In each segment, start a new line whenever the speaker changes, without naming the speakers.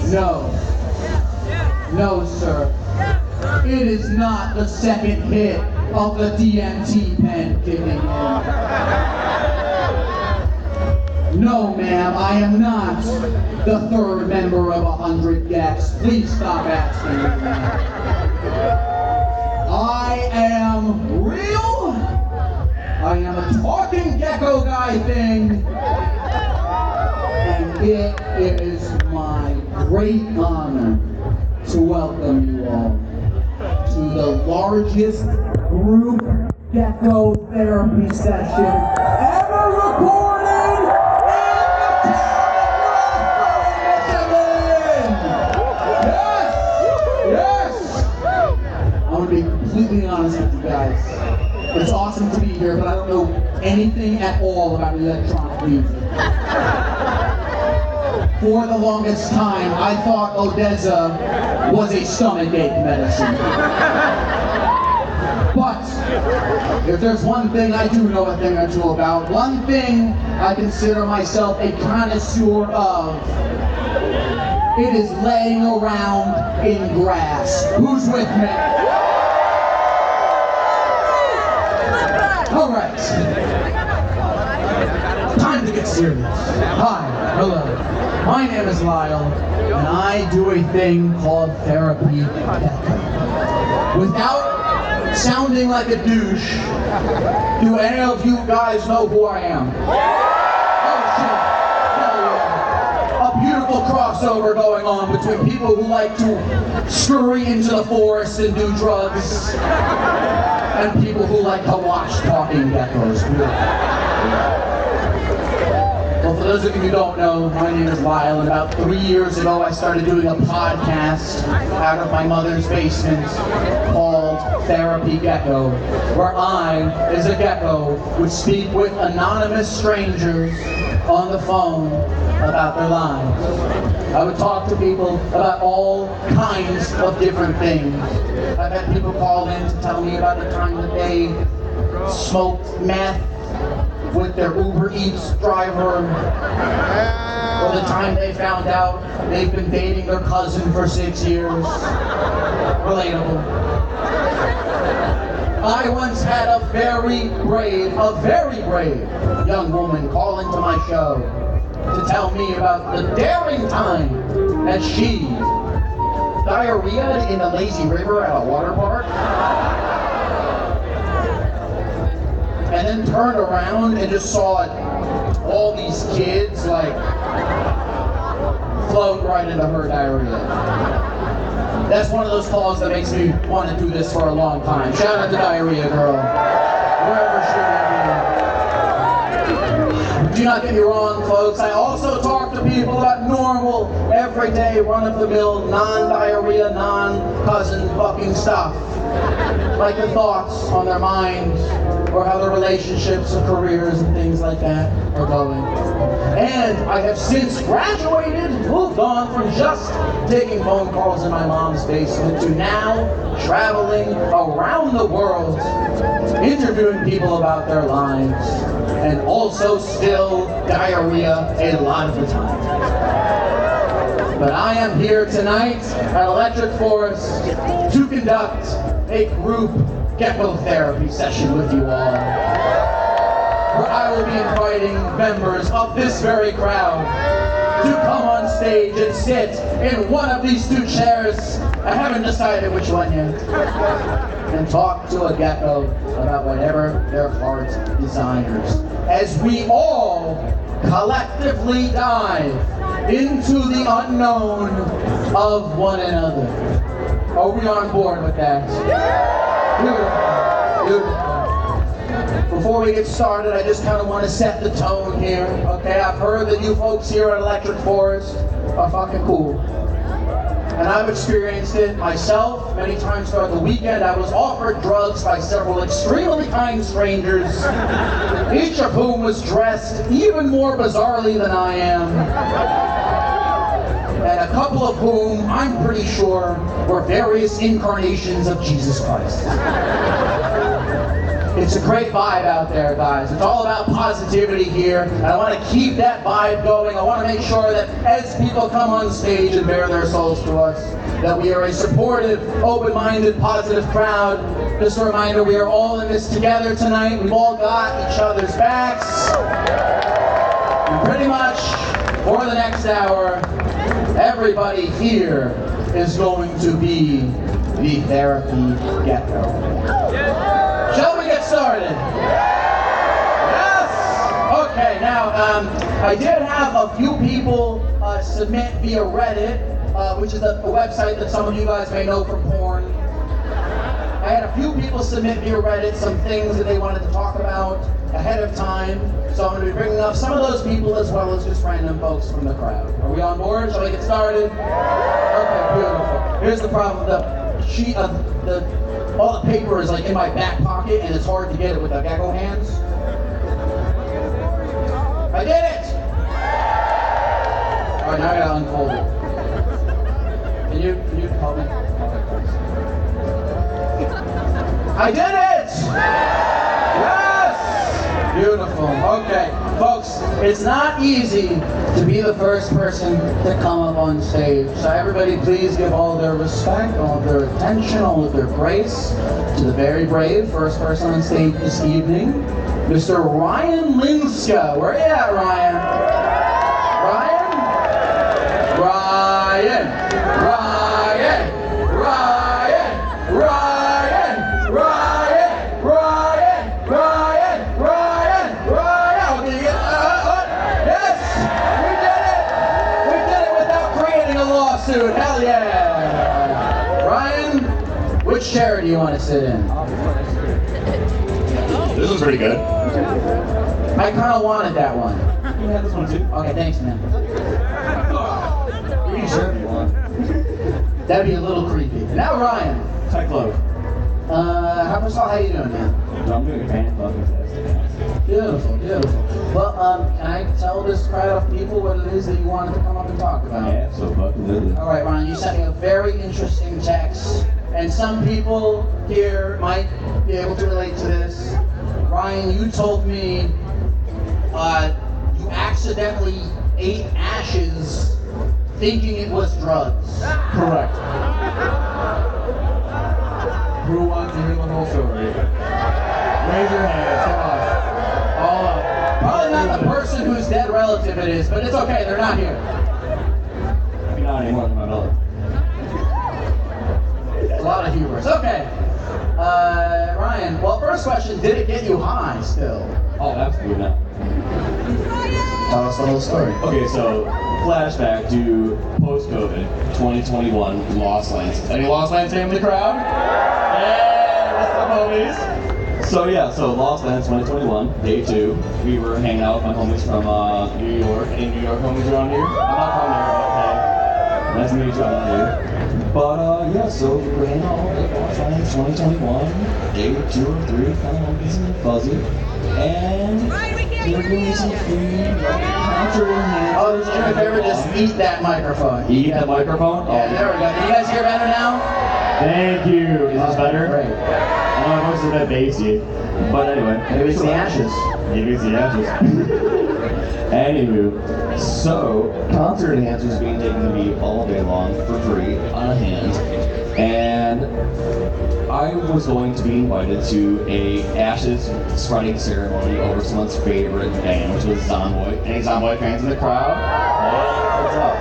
No. No, sir. It is not the second hit of the DMT pen kicking in. No, ma'am, I am not the third member of 100 Gex. Please stop asking me that. I am real. I am a talking gecko guy thing. And it is my great honor to welcome you all to the largest group gecko therapy session ever recorded in the town of Yes! Yes! I'm going to be completely honest with you guys. It's awesome to be here, but I don't know anything at all about electronic music. For the longest time, I thought Odessa was a stomachache medicine. But if there's one thing I do know a thing or two about, one thing I consider myself a connoisseur of, it is laying around in grass. Who's with me? All right. Time to get serious. Hi, hello. My name is Lyle, and I do a thing called therapy Gecko. Without sounding like a douche, do any of you guys know who I am? Oh shit, hell yeah. A beautiful crossover going on between people who like to scurry into the forest and do drugs, and people who like to watch talking geckos. Well, for those of you who don't know, my name is Lyle, and about 3 years ago I started doing a podcast out of my mother's basement called Therapy Gecko, where I, as a gecko, would speak with anonymous strangers on the phone about their lives. I would talk to people about all kinds of different things. I've had people call in to tell me about the time that they smoked meth with their Uber Eats driver, or the time they found out they've been dating their cousin for 6 years. Relatable. I once had a very brave young woman call into my show to tell me about the daring time that she diarrheaed in a lazy river at a water park, and then turned around and just saw all these kids like float right into her diarrhea. That's one of those calls that makes me want to do this for a long time. Shout out to Diarrhea Girl, wherever she may be. Do not get me wrong, folks. I also talk to people about normal, everyday, run-of-the-mill, non-diarrhea, non-cousin fucking stuff. Like the thoughts on their minds, or how their relationships and careers and things like that are going. And I have since graduated, moved on from just taking phone calls in my mom's basement to now traveling around the world, interviewing people about their lives, and also still diarrhea a lot of the time. But I am here tonight at Electric Forest to conduct a group gecko therapy session with you all, where I will be inviting members of this very crowd to come on stage and sit in one of these two chairs, I haven't decided which one yet, and talk to a gecko about whatever their heart desires, as we all collectively dive into the unknown of one another. Are we on board with that? Beautiful. Before we get started, I just kind of want to set the tone here, okay? I've heard that you folks here at Electric Forest are fucking cool. And I've experienced it myself many times throughout the weekend. I was offered drugs by several extremely kind strangers, each of whom was dressed even more bizarrely than I am, and a couple of whom, I'm pretty sure, were various incarnations of Jesus Christ. It's a great vibe out there, guys. It's all about positivity here. And I want to keep that vibe going. I want to make sure that as people come on stage and bare their souls to us, that we are a supportive, open-minded, positive crowd. Just a reminder, we are all in this together tonight. We've all got each other's backs. And pretty much, for the next hour, everybody here is going to be the therapy gecko. Shall we get started? Yes! Okay, now, I did have a few people submit via Reddit, which is a website that some of you guys may know from porn. I had a few people submit via Reddit some things that they wanted to talk about ahead of time, so I'm going to be bringing up some of those people as well as just random folks from the crowd. Are we on board? Shall we get started? Okay, beautiful. Here's the problem. The sheet of all the paper is like in my back pocket and it's hard to get it with the gecko hands. I did it! Alright, now I gotta unfold it. Can you help me? Okay, thanks. I did it! Yes! Beautiful. Okay, folks, it's not easy to be the first person to come up on stage. So everybody please give all their respect, all their attention, all of their grace to the very brave first person on stage this evening, Mr. Ryan Linska. Where are you at, Ryan? Ryan? Ryan! Ryan! Ryan! Ryan! Ryan! Ryan! Ryan! Ryan! Ryan! Okay, yes! We did it! We did it without creating a lawsuit. Hell yeah! Ryan, which chair do you want to sit in?
This is pretty good.
I kind of wanted that one.
You have this one too.
Okay, thanks, man.
You can sure if you want.
That'd be a little creepy. And now, Ryan.
Tight glove.
First of all, how you doing, man?
I'm doing fantastic.
Beautiful, beautiful. Well, can I tell this crowd of people what it is that you wanted to come up and talk about?
Yeah, so fucking
All right, Ryan, you sent me a very interesting text, and some people here might be able to relate to this. Ryan, you told me you accidentally ate ashes thinking it was drugs.
Correct. Who wants to hear the whole story? Raise your hands, come on.
All up. Probably not the person whose dead relative it is, but it's okay, they're not here.
Maybe not anymore than my mother.
A lot of hubris. Okay. Ryan, well, first question, did it get you high still?
Oh, absolutely not.
Tell us the whole story.
Okay, so flashback to post-COVID 2021 Lost Lands. Any Lost Lands name in the crowd? Yeah, what's up, homies? So yeah, so Lost Lands 2021, day 2. We were hanging out with my homies from New York. Any New York homies around here? I'm not from there, but hey, nice to meet you, I'm not here. But yeah, so we were hanging out at Lost Lands 2021, day 2 or 3, kind of busy and fuzzy. And we were doing some free concert enhancers.
Oh, do me a favor, just eat that microphone.
Eat that microphone?
Yeah, there we go. Can you guys hear better now?
Thank you. Is this better?
Great.
I know my voice is a bit bassy. But anyway.
Maybe it's the ashes.
Maybe it's the ashes. Anywho, so concert enhancers being taken to me all day long for free on a hand. And I was going to be invited to a ashes spreading ceremony over someone's favorite band, which was Zomboy. Any Zomboy fans in the crowd? Hey, what's up?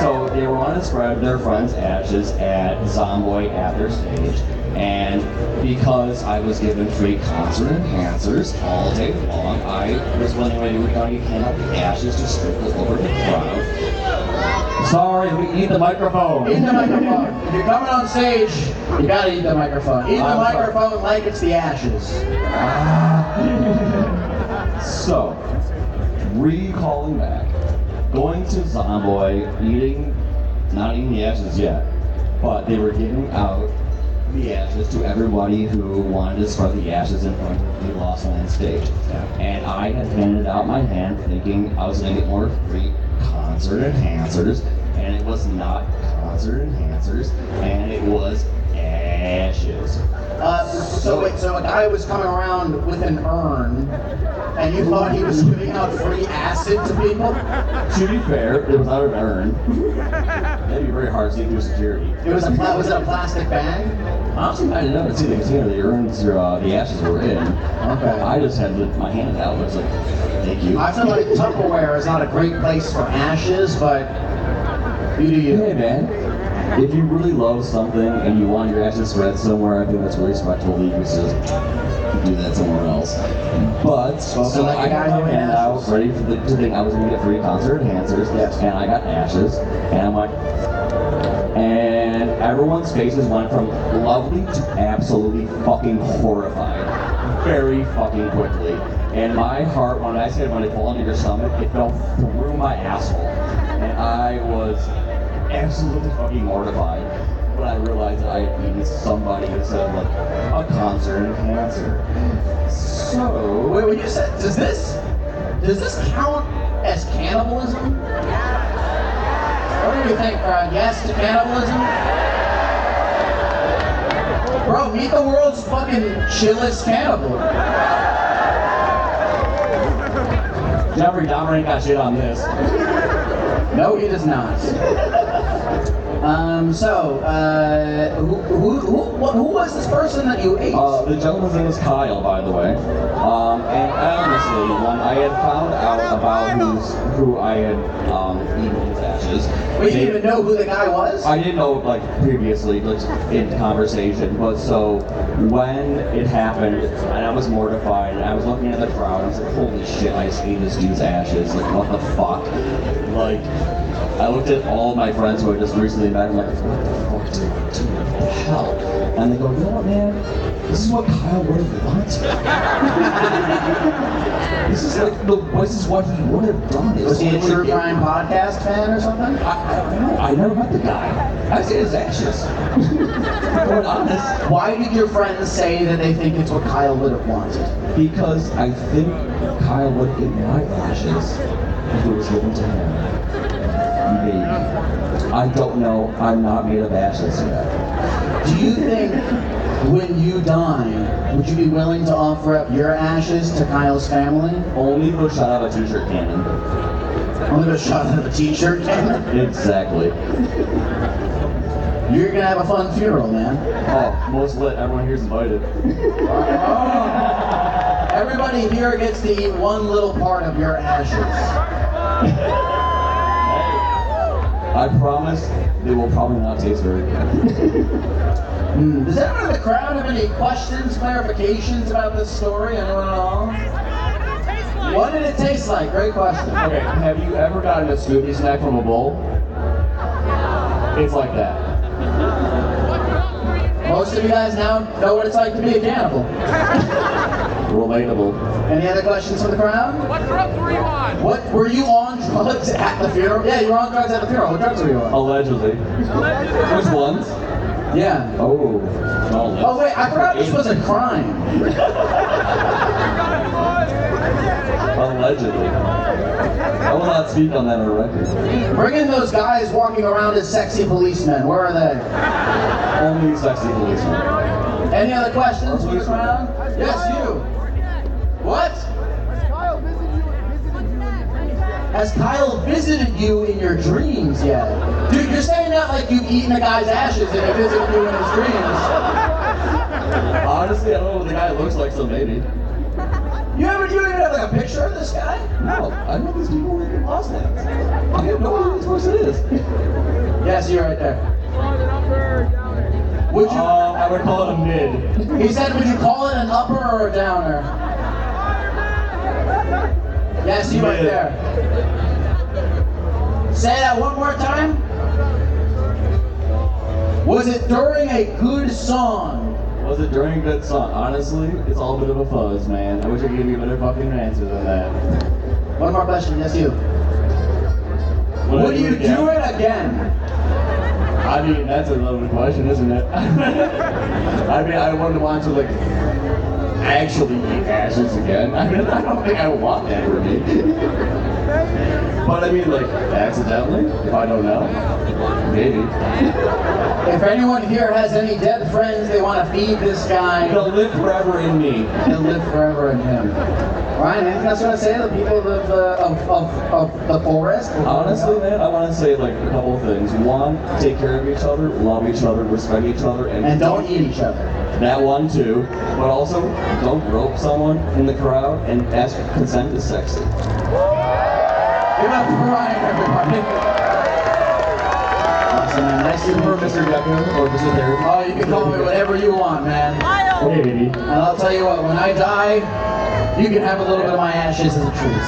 So they wanted to spread their friends' ashes at Zomboy at their stage. And because I was given free concert enhancers all day long, I was willingly going to hand out the ashes to sprinkle over the crowd. Sorry, we eat the microphone.
Eat the microphone. If you're coming on stage, you gotta eat the microphone. Eat the microphone like it's the ashes.
So, recalling back, going to Zomboy, not eating the ashes yet, but they were giving out the ashes to everybody who wanted to spread the ashes in front of the Lost Lands stage. And I had handed out my hand thinking I was going to get more free concert enhancers, and it was not concert enhancers, and it was ashes.
So wait, so a guy was coming around with an urn, and you thought he was giving out free acid to people?
To be fair, it was not an urn. That'd be very hard to see through security.
Was it a plastic bag?
Honestly, I didn't know to see the container the urns or the ashes were in.
Okay.
I just had my hand out. I was like, thank you.
I feel like Tupperware is not a great place for ashes, but you do you.
Hey man, if you really love something and you want your ashes spread somewhere, I think that's really respectable. You can just do that somewhere else. But so
like
I got him and I was ready to think I was going to get free concert enhancers,
yes.
And I got ashes, and I'm like, and everyone's faces went from lovely to absolutely fucking horrified, very fucking quickly. And my heart, when I said when it fell into your stomach, it fell through my asshole, and I was absolutely fucking mortified when I realized I had eaten somebody instead of like a concert enhancer. So
wait, when you said, does this count as cannibalism? What do you think, Brian? Yes to cannibalism? Bro, meet the world's fucking chillest cannibal.
Jeffrey Dahmer ain't got shit on this.
No, he does not. Who was this person that you ate?
The gentleman's name is Kyle, by the way. And honestly, when I had found out about who I had eaten his ashes.
We didn't even know who the guy was?
I didn't know, like, previously, like, in conversation, but so when it happened, and I was mortified, and I was looking at the crowd, and I was like, holy shit, I just ate this dude's ashes, like, what the fuck? Like, I looked at all of my friends who had just recently met, and I'm like, what the fuck do the hell? And they go, you know what, man? This is what Kyle would have wanted. This is what he would have done.
Was he a true crime podcast fan or something?
I don't know. I never met the guy. I said his ashes. But honest.
Why did your friends say that they think it's what Kyle would have wanted?
Because I think Kyle would eat my ashes if it was given to him. Maybe. I don't know. I'm not made of ashes yet.
Do you think when you die, would you be willing to offer up your ashes to Kyle's family?
Only if it was shot out of a t-shirt cannon.
Only if it was shot out of a t-shirt cannon?
Exactly.
You're gonna have a fun funeral, man.
Oh, most lit. Everyone here's invited.
Everybody here gets to eat one little part of your ashes.
I promise they will probably not taste very good.
Does anyone in the crowd have any questions, clarifications about this story? Anyone at all? What did it taste like? Great question.
Okay, have you ever gotten a Scooby snack from a bowl? It's like that.
Most of you guys now know what it's like to be a cannibal.
Relatable.
Any other questions from the crowd?
What drugs were you on?
What were you on drugs at the funeral? Yeah, you were on drugs at the funeral. What drugs were you on?
Allegedly. Which ones?
Yeah.
Oh.
Oh wait, I forgot this was a crime.
Allegedly. I will not speak on that on record.
Bring in those guys walking around as sexy policemen. Where are they?
Only sexy policemen.
Any other questions from the crowd? Yes, you. What? Has Kyle visited you in your dreams yet? Dude, you're saying that like you've eaten a guy's ashes and he visited you in his dreams.
Honestly, I don't know what the guy looks like, so maybe.
You even have like a picture of this guy?
No, I know these people live in Los Angeles. I have no idea who this person is.
Yes, you're right there. Would you?
I would call it a mid.
He said, would you call it an upper or a downer? Yes, you right there. Say that one more time. Was it during a good song?
Was it during a good song? Honestly, it's all a bit of a fuzz, man. I wish I could give you a better fucking answer than that.
One more question, yes you. Would you do it again?
I mean, that's a loaded question, isn't it? I mean, I wouldn't want to, like, actually eat ashes again. I mean, I don't think I want that for me. But I mean, like, accidentally? If I don't know? Maybe.
If anyone here has any dead friends they want to feed this guy,
They'll live forever in me.
they'll live forever in him. Ryan, anything else you want to say to the people of the forest?
Honestly, man, I want to say like a couple of things. One, take care of each other, love each other, respect each other,
And don't eat each other.
That one too. But also, don't rope someone in the crowd and ask for consent is sexy.
Give it up for Ryan, everybody. Awesome, man. Nice to meet you.
Mr. Gecko or Mr. Harry.
Oh, you can call me whatever you want, man.
Hey, baby.
And I'll tell you what, when I die, you can have a little bit of my ashes as a treat.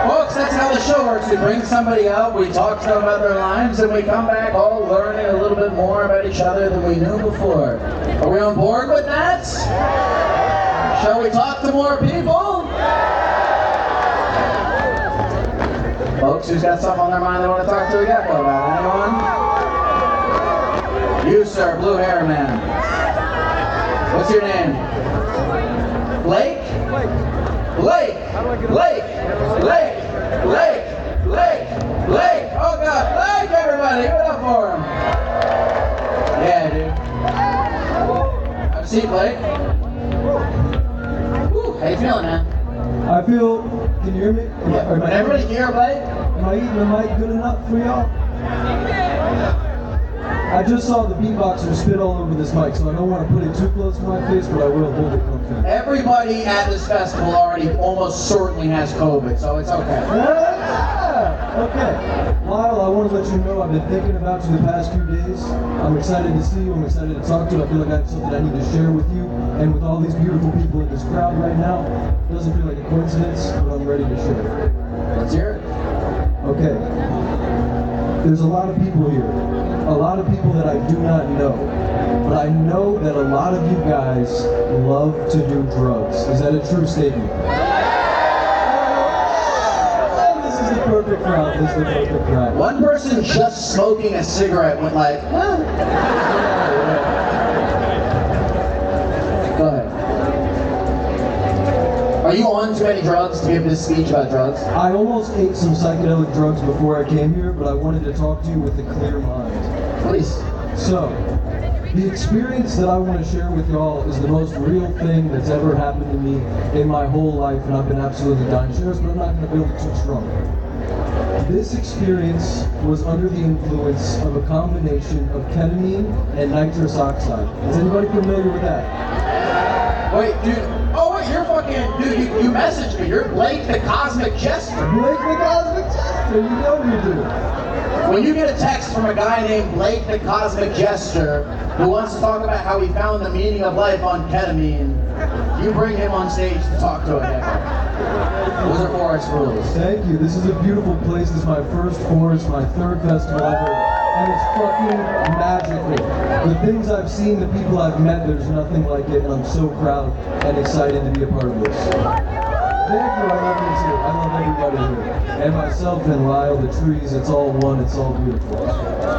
Folks, that's how the show works. We bring somebody out, we talk to them about their lives, and we come back all learning a little bit more about each other than we knew before. Are we on board with that? Shall we talk to more people? Folks, who's got something on their mind they want to talk to a Gecko about? Anyone? You, sir, blue hair man. What's your name? Blake? Blake! Blake! Blake! Blake! Blake! Blake! Oh God, Blake, everybody! Give it up for him! Yeah, dude. Have a seat, Blake. Woo, how you feeling, man?
I feel, can you hear me?
Yeah. Can everybody hear, Blake?
Am I eating the mic good enough for y'all? I just saw the beatboxer spit all over this mic, so I don't want to put it too close to my face, but I will hold it comfortably.
Everybody at this festival already almost certainly has COVID, so it's okay.
Yeah, okay. Lyle, I want to let you know I've been thinking about you the past few days. I'm excited to see you. I'm excited to talk to you. I feel like I have something I need to share with you. And with all these beautiful people in this crowd right now, it doesn't feel like a coincidence, but I'm ready to share.
Let's hear it.
Okay. There's a lot of people here. A lot of people that I do not know. But I know that a lot of you guys love to do drugs. Is that a true statement? This is the perfect crowd. This is the perfect crowd.
One person just smoking a cigarette went like, huh? Go ahead. Are you on too many drugs to give this speech about drugs?
I almost ate some psychedelic drugs before I came here, but I wanted to talk to you with a clear mind.
Please.
So, the experience that I want to share with y'all is the most real thing that's ever happened to me in my whole life, and I've been absolutely dying to share this, but I'm not going to build it too strong. This experience was under the influence of a combination of ketamine and nitrous oxide. Is anybody familiar with that?
Wait, dude. Oh, wait, you're fucking, dude, you messaged me. You're Blake the Cosmic Jester.
Blake the Cosmic Jester, you know you do.
When you get a text from a guy named Blake the Cosmic Jester who wants to talk about how he found the meaning of life on ketamine, you bring him on stage to talk to a Gecko. Those are forest rules.
Thank you. This is a beautiful place. This is my first forest, my third festival ever, and it's fucking magical. The things I've seen, the people I've met, there's nothing like it, and I'm so proud and excited to be a part of this. Thank you, I love you too. I love everybody here. And myself and Lyle, the trees, it's all one, it's all beautiful.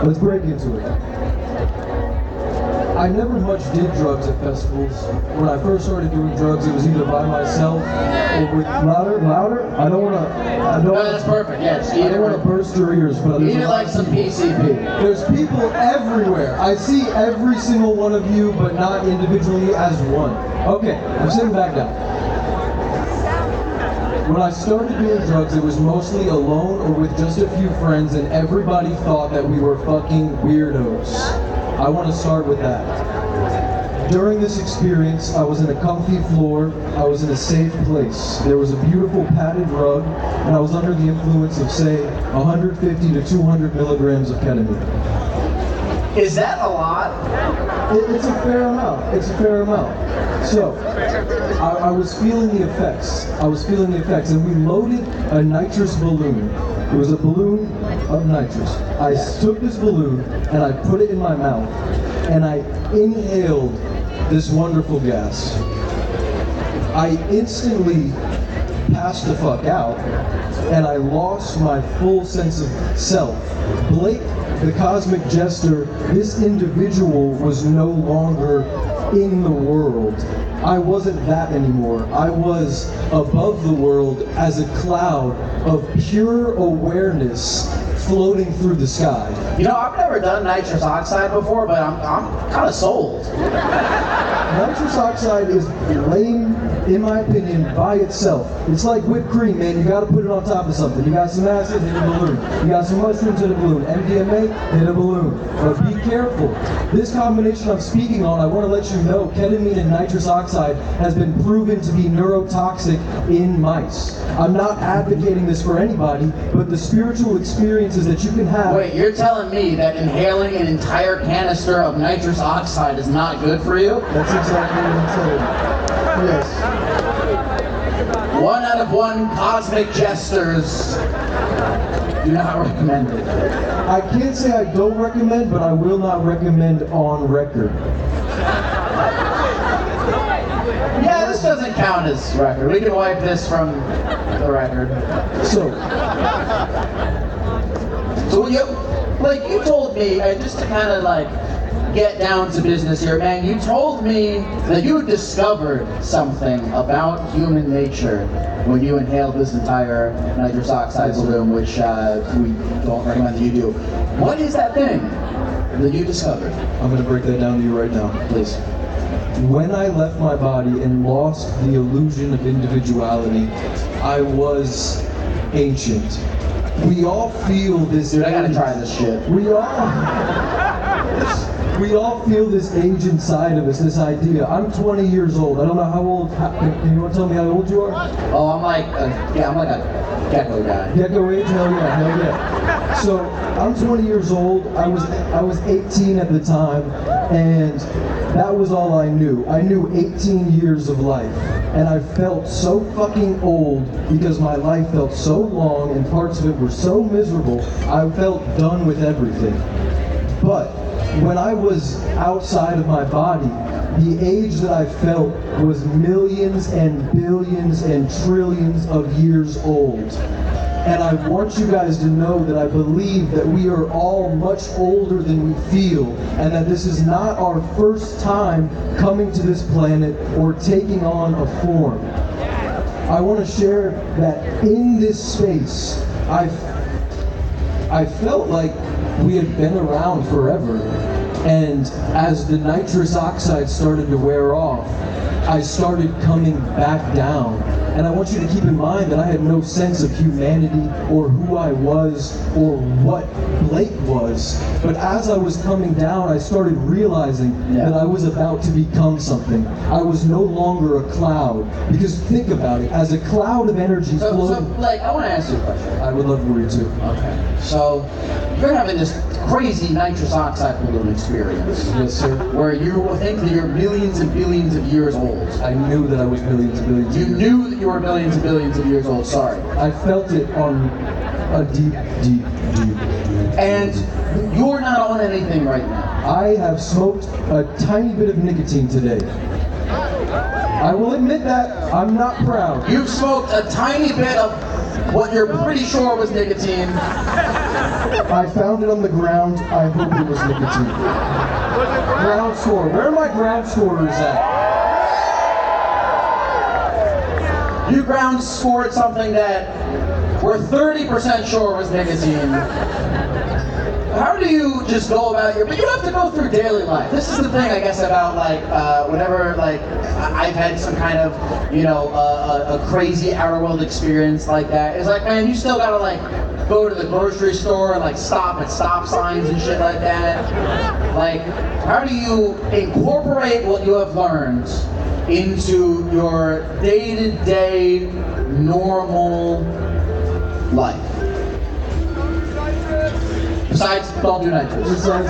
Let's break into it. I never much did drugs at festivals. When I first started doing drugs, it was either by myself or with louder. I don't want to.
No, that's perfect. Yes,
I don't want to burst your ears, but there's
eat
a
it
lot
like
of
some
people.
PCP.
There's people everywhere. I see every single one of you, but not individually as one. Okay, I'm sitting back down. When I started doing drugs, it was mostly alone or with just a few friends, and everybody thought that we were fucking weirdos. I want to start with that. During this experience, I was in a comfy floor, I was in a safe place. There was a beautiful padded rug, and I was under the influence of, say, 150 to 200 milligrams of ketamine.
Is that a lot?
It's a fair amount. It's a fair amount. So, I was feeling the effects. And we loaded a nitrous balloon. It was a balloon of nitrous. I took this balloon and I put it in my mouth, and I inhaled this wonderful gas. I instantly passed the fuck out, and I lost my full sense of self. Blake, the Cosmic Jester, this individual was no longer in the world. I wasn't that anymore. I was above the world as a cloud of pure awareness floating through the sky.
You know, I've never done nitrous oxide before, but I'm kind of sold.
Nitrous oxide is lame, in my opinion, by itself. It's like whipped cream, man. You gotta put it on top of something. You got some acid, hit a balloon. You got some mushrooms, hit a balloon. MDMA, hit a balloon. But be careful. This combination I'm speaking on, I want to let you know, ketamine and nitrous oxide has been proven to be neurotoxic in mice. I'm not advocating this for anybody, but the spiritual experiences that you can have.
Wait, you're telling me that inhaling an entire canister of nitrous oxide is not good for you?
That's exactly what I'm saying. Yes.
1 out of 1 cosmic jesters do not recommend it.
I can't say I don't recommend, but I will not recommend on record.
Yeah, this doesn't count as record. We can wipe this from the record.
So
you told me, just to kind of like get down to business here, man, you told me that you discovered something about human nature when you inhaled this entire nitrous oxide balloon, which we don't recommend that you do. What is that thing that you discovered?
I'm going to break that down to you right now.
Please.
When I left my body and lost the illusion of individuality, I was ancient. We all feel this.
Dude, I gotta try this shit.
We all feel this age inside of us, this idea. I'm 20 years old. I don't know how old. Can you want to tell me how old you are?
Oh, I'm like a Gecko guy.
Gecko age? Hell yeah. So I'm 20 years old. I was 18 at the time, and that was all I knew. I knew 18 years of life, and I felt so fucking old because my life felt so long and parts of it were so miserable. I felt done with everything. But when I was outside of my body, the age that I felt was millions and billions and trillions of years old. And I want you guys to know that I believe that we are all much older than we feel, and that this is not our first time coming to this planet or taking on a form. I want to share that in this space, I felt like we had been around forever. And as the nitrous oxide started to wear off, I started coming back down. And I want you to keep in mind that I had no sense of humanity or who I was or what Blake was. But as I was coming down, I started realizing that I was about to become something. I was no longer a cloud. Because think about it, as a cloud of energy floating...
So, I want to ask you a question.
I would love to read too.
Okay. So, you're having this crazy nitrous oxide balloon experience.
Yes, sir.
Where you think that you're millions and billions of years old.
I knew that I was millions and billions of years old.
You knew that you were billions and billions of years old, sorry.
I felt it on a deep.
And you're not on anything right now.
I have smoked a tiny bit of nicotine today. I will admit that. I'm not proud.
You've smoked a tiny bit of what you're pretty sure was nicotine.
I found it on the ground. I hope it was nicotine. Ground score. Where are my ground scorers at?
You ground scored something that we're 30% sure was nicotine. How do you just go about your, but you have to go through daily life. This is the thing, I guess, about whenever I've had some kind of, a crazy outer world experience like that. It's like, man, you still gotta go to the grocery store and stop at stop signs and shit like that. How do you incorporate what you have learned into your day-to-day normal life? Besides, don't do nitrous.
Besides,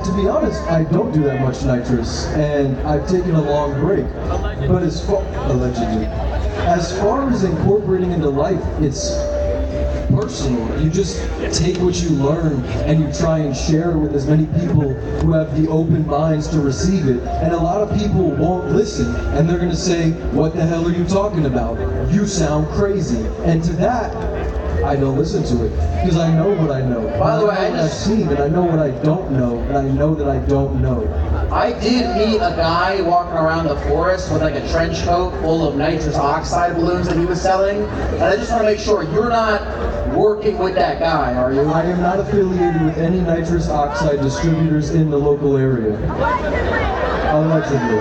to be honest, I don't do that much nitrous, and I've taken a long break. But allegedly, as far as incorporating into life, it's personal. You just take what you learn and you try and share it with as many people who have the open minds to receive it. And a lot of people won't listen, and they're going to say, "What the hell are you talking about? You sound crazy." And to that, I don't listen to it, because I know what I know.
By the way,
I've seen, and I know what I don't know, and I know that I don't know.
I did meet a guy walking around the forest with like a trench coat full of nitrous oxide balloons that he was selling. And I just want to make sure you're not working with that guy, are you?
I am not affiliated with any nitrous oxide distributors in the local area. Allegedly.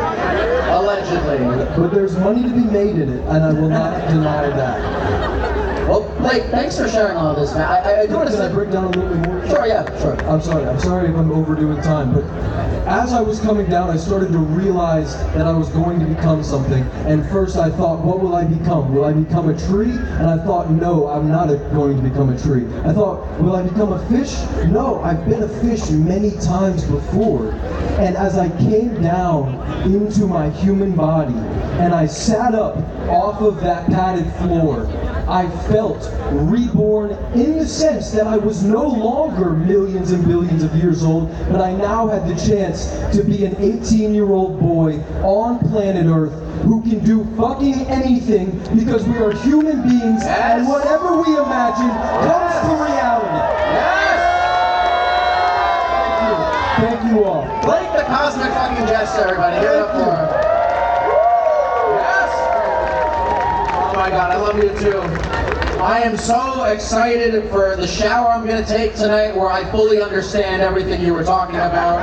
Allegedly.
But there's money to be made in it, and I will not deny that.
Well, Blake, thanks for sharing all this, man. I do want to
Can I
say...
break down a little bit more?
Sure, yeah, sure.
I'm sorry if I'm overdoing time, but as I was coming down, I started to realize that I was going to become something. And first I thought, what will I become? Will I become a tree? And I thought, no, I'm not going to become a tree. I thought, will I become a fish? No, I've been a fish many times before. And as I came down into my human body, and I sat up off of that padded floor, I felt reborn in the sense that I was no longer millions and billions of years old, but I now had the chance to be an 18-year-old boy on planet Earth who can do fucking anything because we are human beings, and whatever we imagine comes to reality.
Yes!
Thank you all.
Blake the Cosmic fucking Jester, everybody. Give it up for him. Yes! Oh my god, I love you too. I am so excited for the shower I'm going to take tonight where I fully understand everything you were talking about.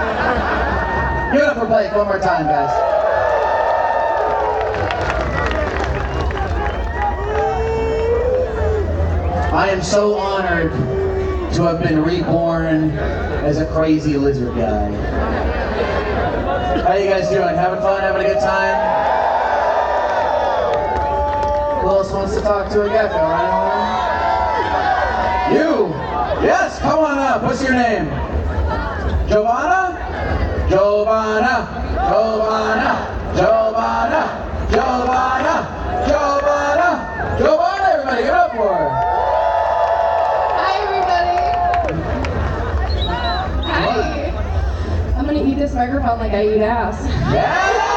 Give it up for Blake one more time, guys. I am so honored to have been reborn as a crazy lizard guy. How you guys doing? Having fun? Having a good time? Who else wants to talk to a gecko? Anyone? You! Yes, come on up. What's your name? Giovanna? Giovanna! Giovanna! Giovanna! Giovanna! Giovanna! Giovanna, everybody, give it up for her.
I'm gonna eat this microphone like I eat ass.
Yes!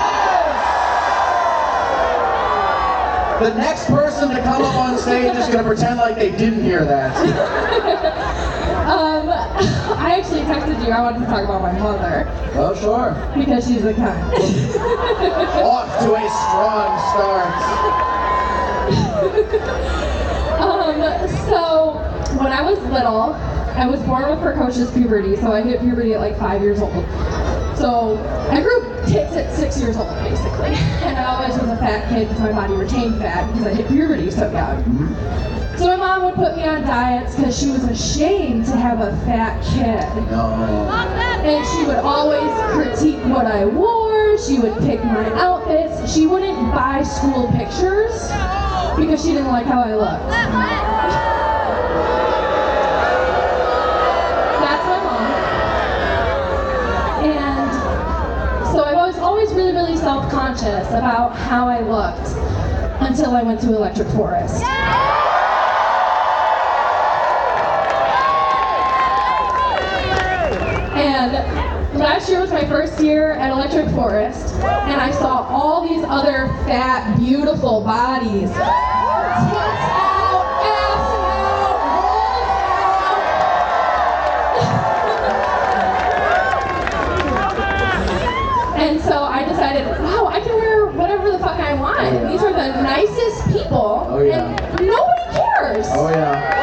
The next person to come up on stage is gonna pretend like they didn't hear that.
I actually texted you. I wanted to talk about my mother
Oh, sure.
because she's a cunt.
Off to a strong start.
So when I was little, I was born with precocious puberty, so I hit puberty at like 5 years old. So I grew tits at 6 years old, basically. And I always was a fat kid because my body retained fat because I hit puberty so young. So my mom would put me on diets because she was ashamed to have a fat kid.
No.
And she would always critique what I wore. She would pick my outfits. She wouldn't buy school pictures because she didn't like how I looked. Really, really self-conscious about how I looked until I went to Electric Forest. And last year was my first year at Electric Forest, and I saw all these other fat, beautiful bodies. Tits out, ass out, rolls out. And so I decided, wow, I can wear whatever the fuck I want.
Oh, yeah.
These are the nicest people,
Oh, yeah.
and nobody cares.
Oh, yeah.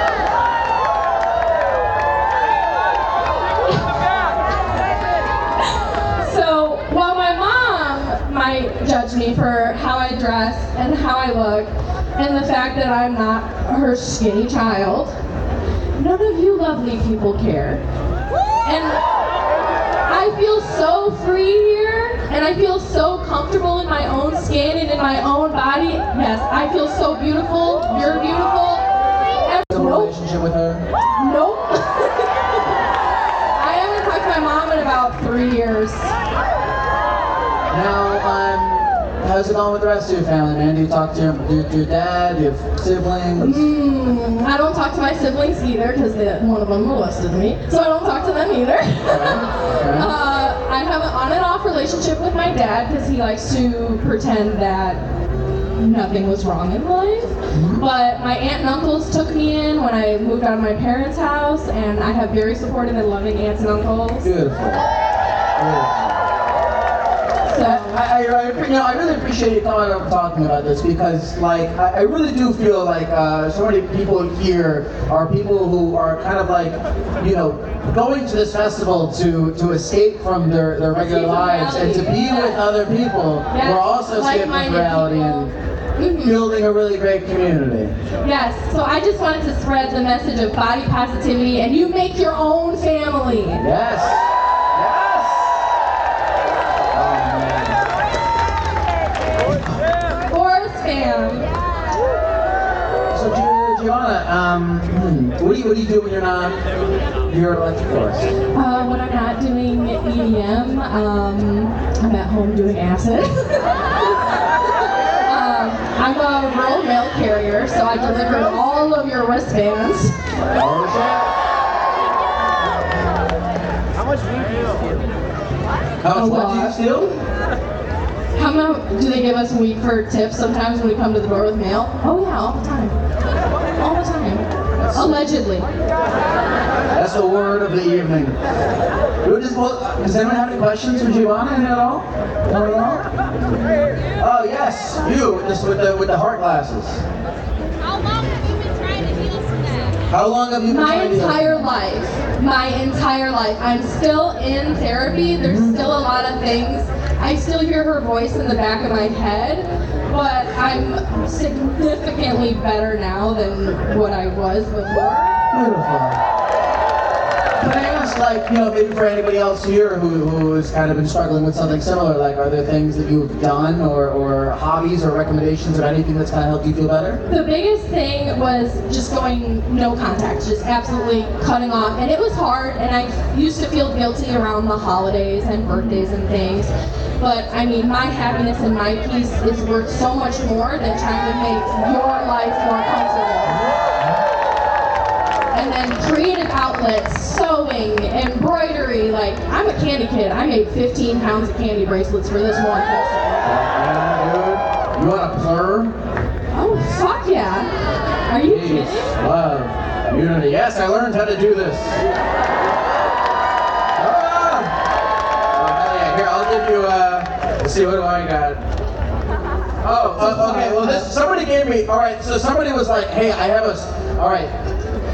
So while my mom might judge me for how I dress and how I look, and the fact that I'm not her skinny child, none of you lovely people care. And I feel so free here, and I feel so comfortable in my own skin and in my own body. Yes, I feel so beautiful. You're beautiful.
A relationship with her?
Nope. I haven't talked to my mom in about 3 years.
Now, how's it going with the rest of your family, man? Do you talk to your dad? Do you have siblings?
I don't talk to my siblings either because one of them molested me, so I don't talk to them either.
Okay.
I have an on and off relationship with my dad because he likes to pretend that nothing was wrong in life. But my aunt and uncles took me in when I moved out of my parents' house, and I have very supportive and loving aunts and uncles.
Beautiful. Beautiful. I really appreciate you coming up and talking about this because, like, I really do feel like so many people here are people who are kind of like, you know, going to this festival to escape from their regular lives and to be with other people who are also escaping from reality and building a really great community.
Yes, so I just wanted to spread the message of body positivity, and you make your own family.
Yes.
Forest fam.
So Giovanna, what do you do when you're like the forest?
When I'm not doing EDM, I'm at home doing acid. I'm a rural mail carrier, so I deliver all of your wristbands.
Oh shit.
How much weed do you steal?
How much what do you steal?
How much do they give us weed for tips sometimes when we come to the door with mail? Oh yeah, all the time. All the time. Allegedly.
That's the word of the evening. Does anyone have any questions for Giovanna at all? No at all? Oh yes, you with the heart glasses.
How long have you been trying to heal from that?
How long have you been
My
trying to heal?
My entire life. I'm still in therapy. There's still a lot of things. I still hear her voice in the back of my head, but I'm significantly better now than what I was before.
Beautiful. Can I ask, like, you know, maybe for anybody else here who has kind of been struggling with something similar, like, are there things that you've done or hobbies or recommendations or anything that's kind of helped you feel better?
The biggest thing was just going no contact, just absolutely cutting off. And it was hard, and I used to feel guilty around the holidays and birthdays and things. But I mean, my happiness and my peace is worth so much more than trying to make your life more comfortable. And then creative outlets, sewing, embroidery, like, I'm a candy kid. I made 15 pounds of candy bracelets for this one festival.
Yeah, dude. You want a plur?
Oh, fuck yeah. Are you kidding?
Love. Unity. Yes, I learned how to do this. Oh, hell yeah. Here, I'll give you, let's see, what do I got? Oh, okay, well, somebody gave me, alright, so somebody was like, hey,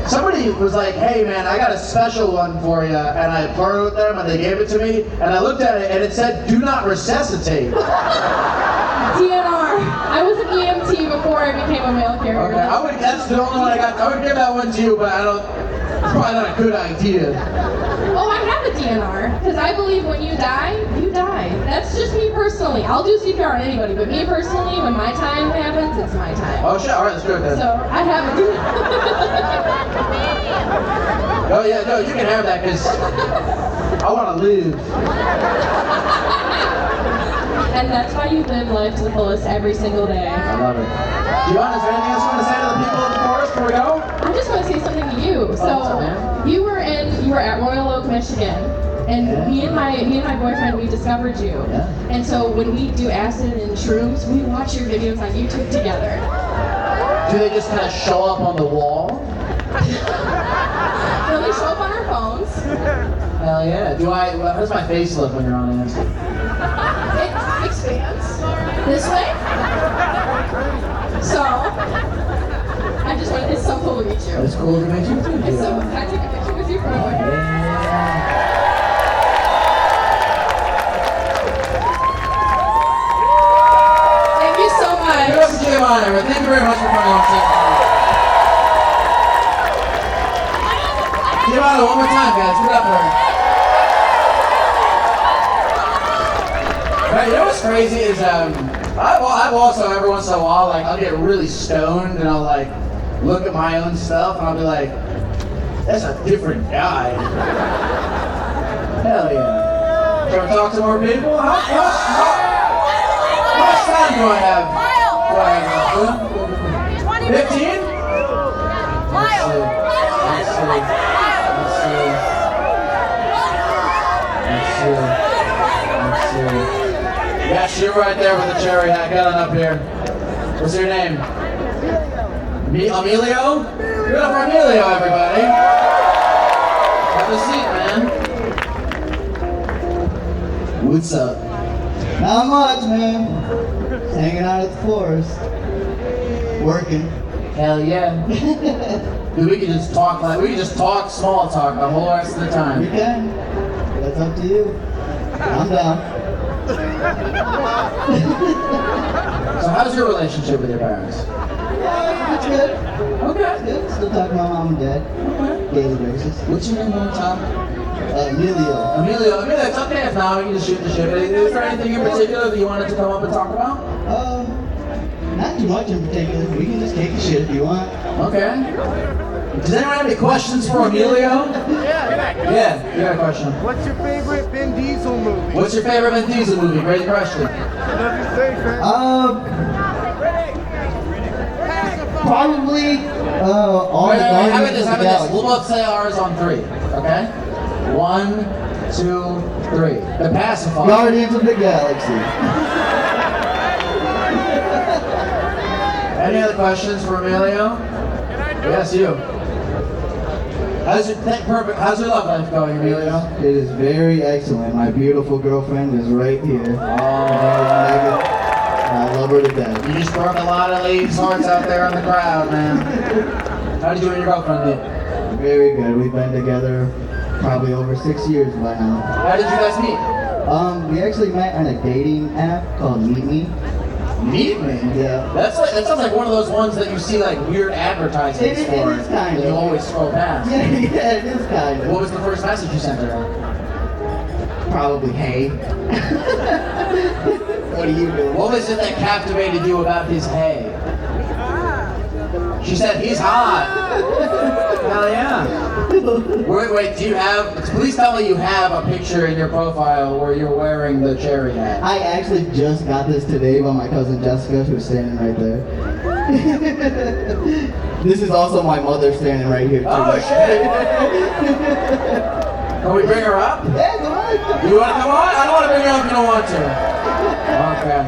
somebody was like, hey man, I got a special one for you, and I partnered with them, and they gave it to me, and I looked at it, and it said, do not resuscitate.
DNR. I was an EMT before I became a mail carrier.
Okay, that's the only one I got. I would give that one to you, but it's probably not a good idea.
Oh, I have a DNR, because I believe when you die, you die. That's just me personally. I'll do CPR on anybody, but me personally, when my time happens, it's my time.
Oh shit, alright, let's do it then.
So, I have a DNR.
Oh yeah, no, you can have that, because I want to live.
And that's why you live life to the fullest every single day.
I love it. Giovanna, is there anything else you want to say to the people of the forest before we go?
I just want to say something to you. So, you were at Royal Oak, Michigan, and me and my boyfriend, we discovered you.
Yeah.
And so when we do acid and shrooms, we watch your videos on YouTube together.
Do they just kind of show up on the wall?
So we show up on our phones.
Hell yeah. How does my face look when you're on acid?
It expands this way. So it's so cool to meet you.
It's cool to meet you too.
It's so I took a picture with you for a while. Thank you so much.
Give it up for Giovanna. Thank you very much for coming on stage. Giovanna, one more time, guys. Give it up for her. Right, you know what's crazy is I've also every once in a while, like, I'll get really stoned and I'll like look at my own stuff and I'll be like, that's a different guy. Hell yeah. Can we talk to more people? How much time do I have? 15? Let's see. Yes, you're right there with the cherry hat. Get on up here. What's your name? Emilio? Give it up for Emilio, everybody. Have a seat, man. What's up?
Not much, man. Just hanging out at the forest. Working.
Hell yeah. Dude, we could just talk small talk the whole rest of the
We
time.
can. That's up to you. I'm down.
So how's your relationship with your parents?
It's good.
Okay.
Good. Still talk to my mom and dad. Daily basis.
What's your name one more time?
Emilio.
Emilio, it's okay if not, we can just shoot the shit. But is there anything in particular that you wanted to come up and talk about?
Not too much in particular. We can just take the shit if you want.
Okay. Does anyone have any questions for Emilio? Yeah, you got a question.
What's your favorite Vin Diesel movie?
What's your favorite Vin Diesel movie? Great question.
Love you safe, man.
Probably all
Wait,
the
how about
Guardians
this?
of
How
the
about this?
Galaxy.
We'll both say ours on 3, okay? 1, 2, 3. The pacifier.
Guardians of the Galaxy.
Any other questions for Emilio? Yes, you. How's your love life going, Emilio?
It is very excellent. My beautiful girlfriend is right here. I love her to death.
You just broke a lot of ladies' hearts out there in the crowd, man. How did you and your girlfriend meet?
Very good. We've been together probably over 6 years by now.
How did you guys meet?
We actually met on a dating app called Meet Me.
Meet Me?
Yeah.
That sounds like one of those ones that you see like weird advertisements
It
for.
is kind
that
of.
you always scroll past.
Yeah, it is kind of.
What was the first message you sent her?
Probably hey. What are you doing?
What was it that captivated you about his hay? She said he's hot. Hell yeah. Wait, please tell me you have a picture in your profile where you're wearing the cherry hat.
I actually just got this today by my cousin Jessica, who's standing right there. This is also my mother standing right here too.
Oh shit! Can we bring her up?
Yeah, go on.
You want to come on? I don't want to bring her up if you don't want to. Okay.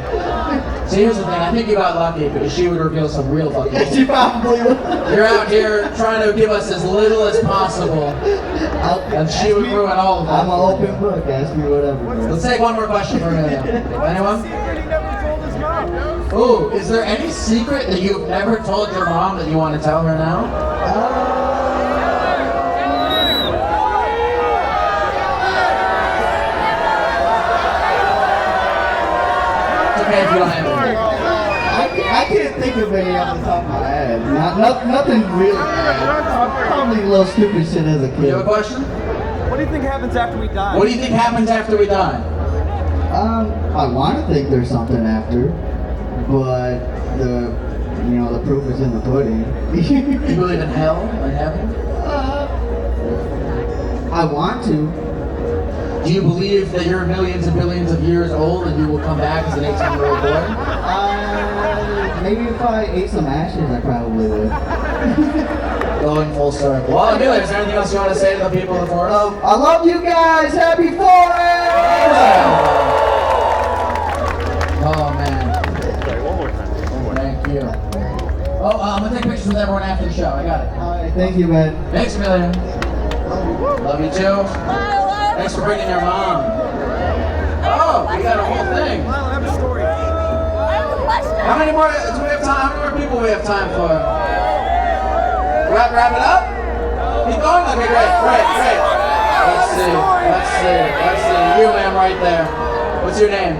See, here's the thing. I think you got lucky because she would reveal some real fucking shit.
She probably would.
You're out here trying to give us as little as possible, and she would ruin all of
I'm
it.
an open book. Ask me whatever. bro.
Let's take one more question for Amelia. Anyone?
Secret he never told his mom.
Ooh, is there any secret that you've never told your mom that you want to tell her now? It's okay if you don't have it.
I can't think of any off the top of my head. Nothing really bad. Probably a little stupid shit as a
You have a
kid.
question?
What do you think happens after we die?
What do you think happens after we die?
I want to think there's something after, but the proof is in the pudding.
Do you believe in hell and heaven?
I want to.
Do you believe that you're millions and billions of years old and you will come back as an 18-year-old boy?
Maybe if I ate some ashes, I probably would.
Going full circle. Well, Amelia, is there anything else you want to say to the people of the forest?
I love you guys. Happy forest!
Oh, man. Thank you. Oh, I'm going to take pictures with everyone after the show. I got it.
All right, thank you, man.
Thanks, Amelia. Love you, too. Thanks for bringing your mom. Oh, we got a whole thing.
Lyle, I have a story.
How many more do we have time? How many more people we have time for? Wrap it up? Keep going? Okay, great. Let's see. You, ma'am, right there. What's your name?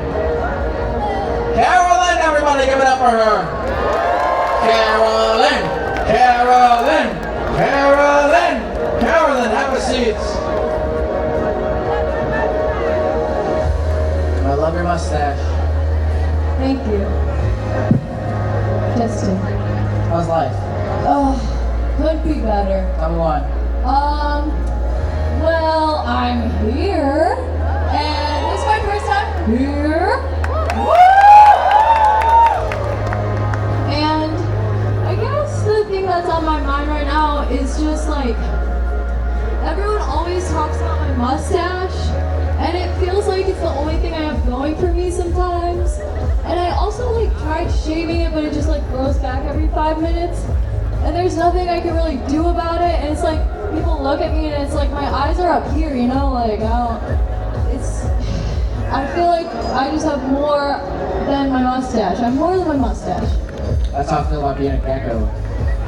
Carolyn, everybody give it up for her. Carolyn, have a seat. I love your mustache.
Thank you. Justin.
How's life?
Oh, could be better.
Tell me why.
Well, I'm here, and this is my first time here. And I guess the thing that's on my mind right now is just like, everyone always talks about my mustache, and it feels like it's the only thing I have going for me sometimes. And I also like tried shaving it, but it just like grows back every 5 minutes. And there's nothing I can really do about it. And it's like, people look at me and it's like my eyes are up here, like, I I feel like I just have more than my mustache. I have more than my mustache.
That's how I feel about being a gecko.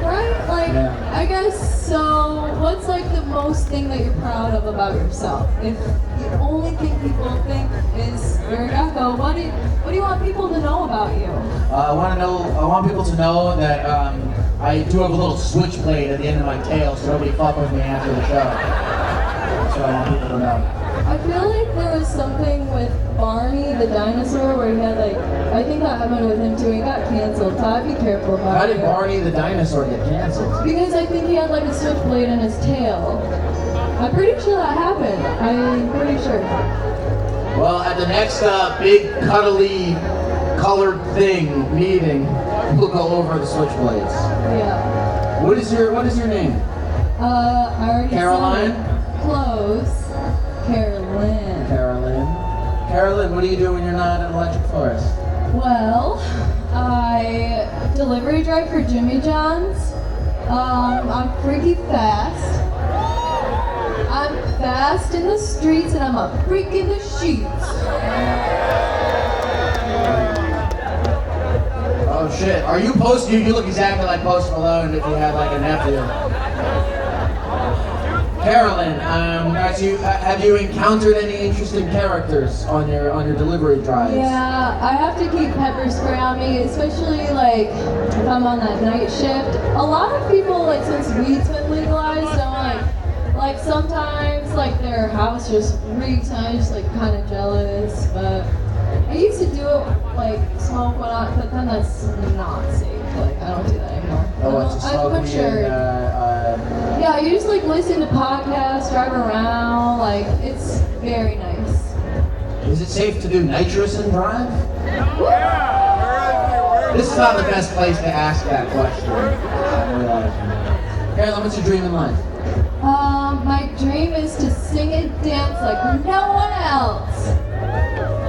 Right? Like,
Yeah.
I guess, so what's like the most thing that you're proud of about yourself? If the only thing people think is you're a gecko, what do you want people to know about you?
I want people to know that I do have a little switchblade at the end of my tail, so nobody fuck with me after the show. That's what I want people to know.
I feel like there was something with Barney the dinosaur where he had like, I think that happened with him too, he got canceled. Todd, be careful about
How
it.
did Barney the dinosaur get canceled?
Because I think he had like a switchblade in his tail. I'm pretty sure that happened. I'm pretty sure.
Well, at the next big cuddly colored thing meeting, we'll go over the switchblades.
Yeah.
What is your name?
I already
Caroline?
said it. Close. Carolyn.
Carolyn, what do you do when you're not an electric forest?
Well, I delivery drive for Jimmy John's. I'm freaky fast. I'm fast in the streets and I'm a freak in the sheets.
Oh shit, are you you look exactly like Post Malone if you had like a nephew. Carolyn, have you encountered any interesting characters on your delivery drives?
Yeah, I have to keep pepper spray on me, especially like if I'm on that night shift. A lot of people, like since weed's been legalized, don't like sometimes like their house just reeks and I'm just like kind of jealous, but I used to do it like smoke when but then that's not safe. Like I don't do that anymore. I'm mature. Yeah, you just like listen to podcasts, drive around, like it's very nice.
Is it safe to do nitrous and drive? This is not the best place to ask that question. I realize. Carolyn, what's your dream in life?
My dream is to sing and dance like no one else.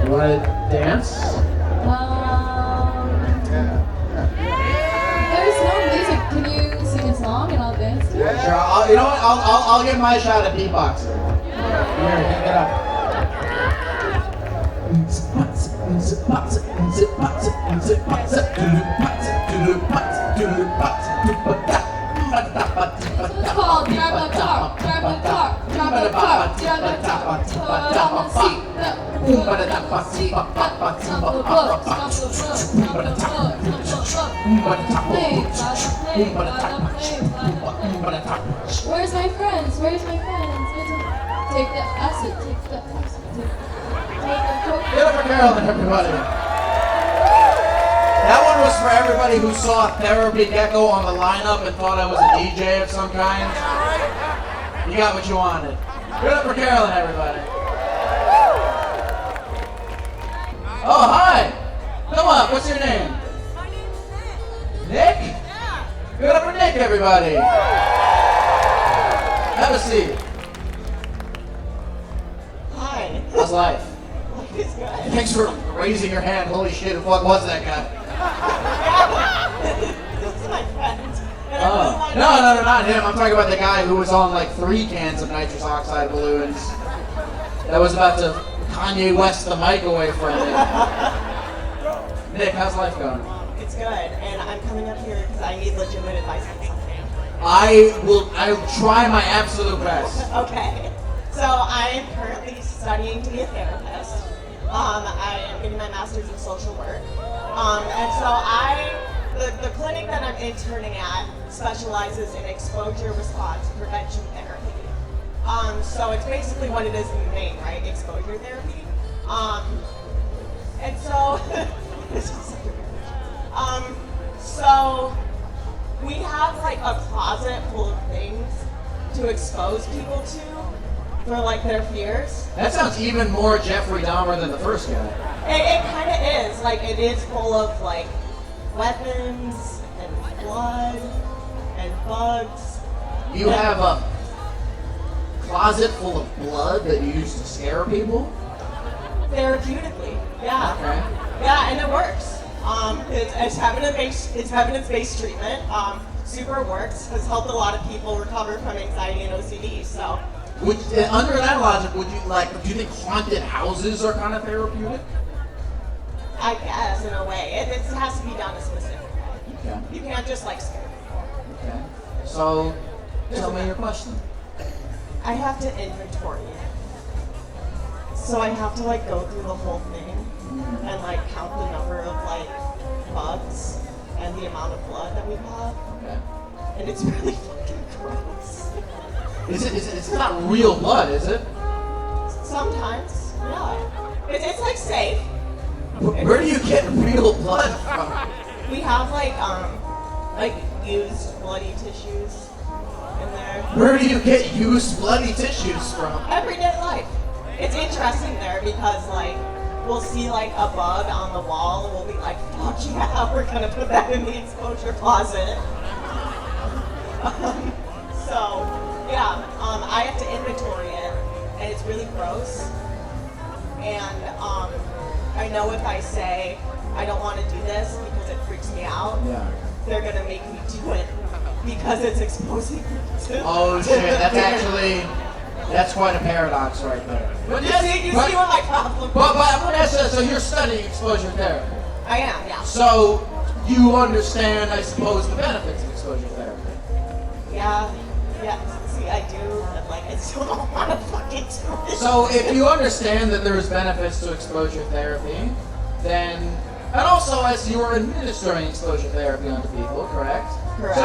You want to dance?
There's no music. Can you sing a song and I'll dance to it?
Sure. You know what? I'll give my shot at beatboxing. Here, pick it up.
It's called Drive the Car, Drive the Car, Drive the Car, Drive the Car, put on the seat, Where's my friends? Where's my friends? Take the acid, take the acid, take the coke.
Give it up for Carolyn, everybody. That one was for everybody who saw Therapy Gecko on the lineup and thought I was a DJ of some kind. You got what you wanted. Give it up for Carolyn, everybody. Oh, hi. Come on, what's your name?
My name's Nick.
Nick?
Yeah.
Give it up for Nick, everybody. Have a seat.
Hi.
How's life?
Life is good.
Thanks for raising your hand. Holy shit, who the fuck was that guy?
This is my friend. And I
Oh.
really wanted
No, not him. I'm talking about the guy who was on like 3 cans of nitrous oxide balloons. That was about to Kanye West the mic away from me. Nick, how's life going?
It's good, and I'm coming up here because I need legitimate advice on something.
I'll try my absolute best.
Okay. So I am currently studying to be a therapist. I am getting my master's in social work. And so the clinic that I'm interning at specializes in exposure response prevention therapy. So it's basically what it is in the name, right? Exposure therapy. And so, so we have like a closet full of things to expose people to for like their fears.
That sounds even more Jeffrey Dahmer than the first guy.
It kind of is. Like it is full of like weapons and blood and bugs.
You have a closet full of blood that you use to scare people?
Therapeutically, yeah.
Okay.
Yeah, and it works. It's having its base treatment. Super works. Has helped a lot of people recover from anxiety and OCD. So
Under that logic, would you do you think haunted houses are kind of therapeutic?
I guess, in a way. It has to be done a specific way.
Okay.
You can't just like scare people.
Okay. So, tell me your question.
I have to inventory it. So I have to like go through the whole thing and like count the number of like bugs and the amount of blood that we have.
Okay.
And it's really fucking gross.
It's not real blood, is it?
Sometimes, yeah. It's like safe.
Where do you get real blood from?
We have like used bloody tissues in there.
Where do you get used bloody tissues from?
Everyday life. It's interesting there because like we'll see like a bug on the wall and we'll be like, fuck yeah, we're gonna put that in the exposure closet. So yeah, I have to inventory it and it's really gross. And I know if I say I don't want to do this because it freaks me out, they're gonna make me do it because it's exposing me to.
Oh shit, that's quite a paradox right there.
But you see what my problem is?
But I'm gonna ask you, so you're studying exposure therapy.
I am, yeah.
So you understand, I suppose, the benefits of exposure therapy.
Yeah. See, I do, but like I still don't want to fucking do it.
So if you understand that there's benefits to exposure therapy, then, and also as you are administering exposure therapy onto people, correct?
Correct.
So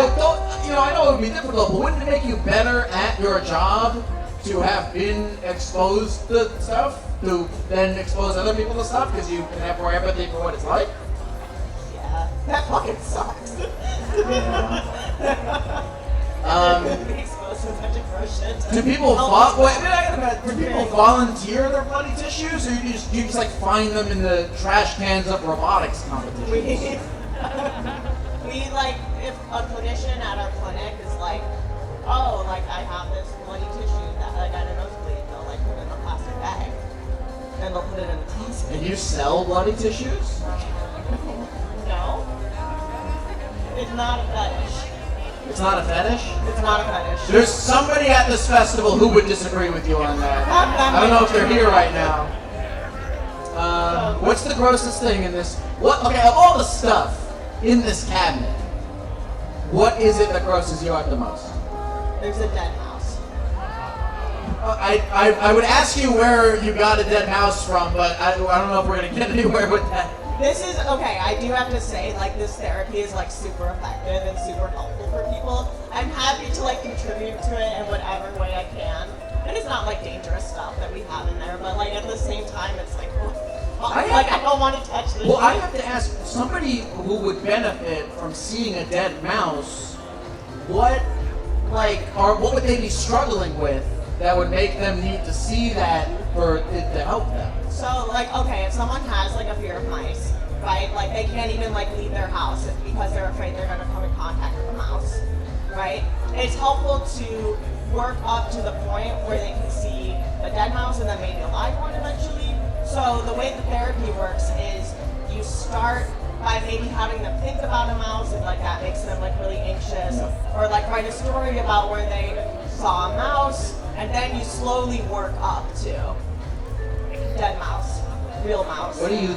I know it would be difficult, but wouldn't it make you better at your job to have been exposed to stuff, to then expose other people to stuff, because you can have more empathy for what it's like?
Yeah, that fucking sucks. Being exposed to a bunch of gross shit.
Do people volunteer their bloody tissues, or you just like find them in the trash cans of robotics competitions?
We like, if a clinician at our clinic is like, oh, like I have this bloody tissue that I got a nosebleed, they'll like put it in a plastic bag and they'll put it in the closet.
And you sell bloody tissues?
No, it's not a fetish.
It's not a fetish?
It's not a fetish.
There's somebody at this festival who would disagree with you on that. I don't know if they're here right now. What's the grossest thing in this? Okay, of all the stuff in this cabinet, what is it that grosses you out the most?
There's a dead mouse.
I would ask you where you got a dead mouse from, but I don't know if we're going to get anywhere with that.
This is, okay, I do have to say, like, this therapy is, like, super effective and super helpful for people. I'm happy to, like, contribute to it in whatever way I can. And it's not, like, dangerous stuff that we have in there, but, like, at the same time, it's like, I don't want to touch this.
Well, I have to ask, somebody who would benefit from seeing a dead mouse, what would they be struggling with that would make them need to see that for it to help them?
So, like, okay, if someone has, like, a fear of mice, right? Like, they can't even, like, leave their house because they're afraid they're going to come in contact with a mouse, right? It's helpful to work up to the point where they can see a dead mouse and then maybe a live one eventually. So the way the therapy works is you start by maybe having them think about a mouse, and, like, that makes them, like, really anxious. Or, like, write a story about where they saw a mouse, and then you slowly work up to dead mouse, real mouse.
What are you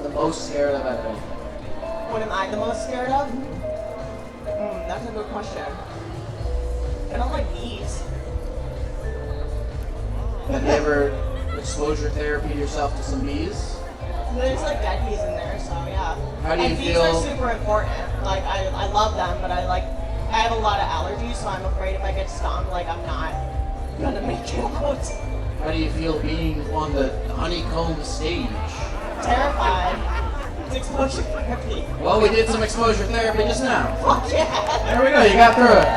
the most scared of at anything?
What am I the most scared of? That's a good question. I don't like bees.
Have you ever exposure therapy yourself to some bees?
There's like dead bees in there, so yeah.
How do you
and
feel?
Bees are super important. Like I love them, but I have a lot of allergies, so I'm afraid if I get stung, like I'm not gonna make it out.
How do you feel being on the honeycomb stage?
Terrified. It's exposure therapy.
Well, we did some exposure therapy just now.
Fuck yeah.
There we go, you got through it.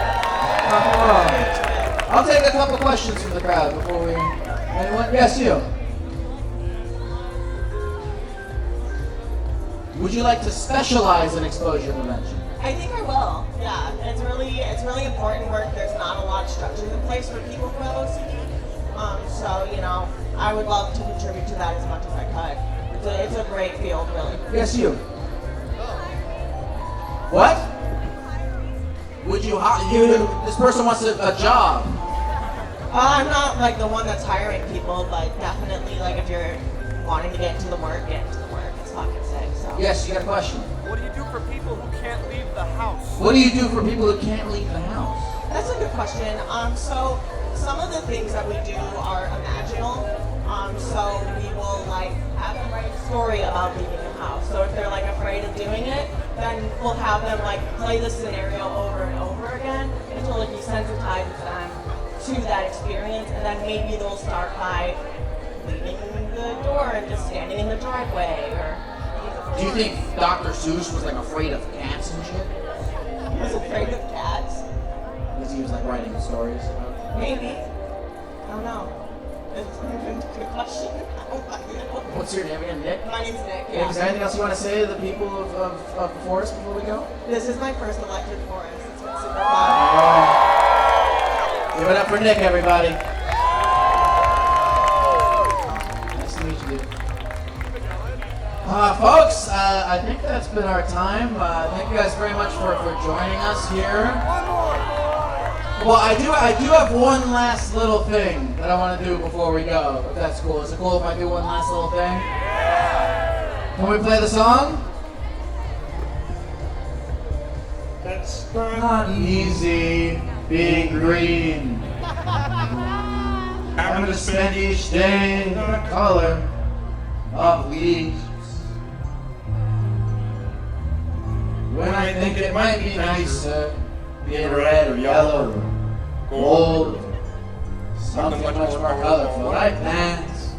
I'll take a couple questions from the crowd before we... Anyone? Yes, you. Would you like to specialize in exposure prevention?
I think I will. Yeah, it's really important work. There's not a lot of structures in place for people who have OCD. So I would love to contribute to that as much as I could. It's a great field, really.
Yes, you. What? Would you? This person wants a job.
I'm not like the one that's hiring people, but definitely like if you're wanting to get into the work, get into the work. It's fucking sick. So.
Yes, you got a question.
What do you do for people who can't leave the house?
What do you do for people who can't leave the house?
That's a good question. So some of the things that we do are imaginal. So we will like have them write a story about leaving the house. So if they're like afraid of doing it, then we'll have them like play the scenario over and over again until like you sensitize them to that experience, and then maybe they'll start by leaving the door and just standing in the driveway. Or
Do you think Dr. Seuss was like afraid of cats and shit?
he was afraid of cats?
Because he was like writing stories about them?
Maybe. I don't know. It's a good question. I don't know.
What's your name again, Nick?
My name's Nick.
Yeah. Is there anything else you want to say to the people of the forest before we go?
This is my first elected forest. It's been super fun.
Alright. Give it up for Nick, everybody. Nice to meet you, dude. Folks, I think that's been our time. Thank you guys very much for joining us here. Well, I do have one last little thing that I want to do before we go, if that's cool. Is it cool if I do one last little thing? Can we play the song? It's not easy being green. Having to spend each day in the color of leaves. When I think it might be nicer being red or yellow or gold, something much more colorful, right, Vance?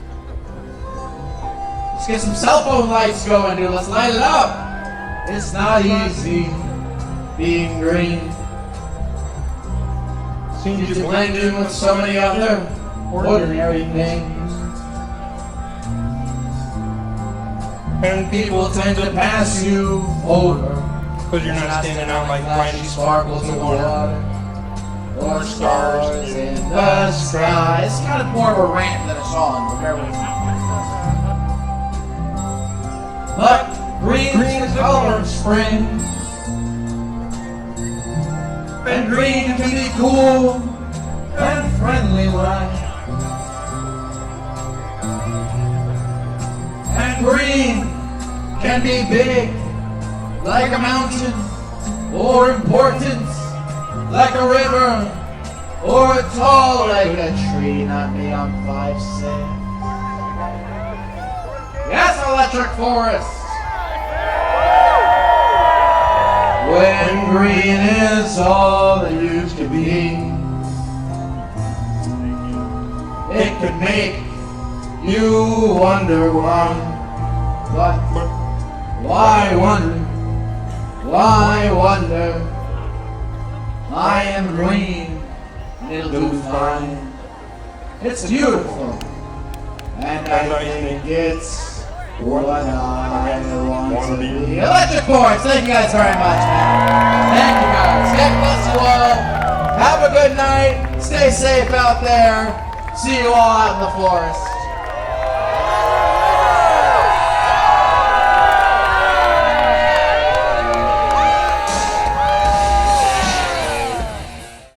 Let's get some cell phone lights going, dude. Let's light it up. It's not easy being green. Seems to blend in with so many other ordinary things. And people tend to pass you over.
Because you're not standing out like
flashy sparkles in the water or stars in the sky. It's kind of more of a rant than a song, but bear with me. But green is the color of spring, and green can be cool and friendly like. And green can be big like a mountain, or important like a river, or tall like a tree. Not me, I'm 5'6". Yes, electric forest. When green is all it used to be, it could make you wonder why. But why wonder? Why wonder? I am green, and it'll do fine. It's beautiful, and I think it's what I want to be. Electric Force, thank you guys very much, man. Thank you guys. God bless you all. Have a good night. Stay safe out there. See you all out in the forest.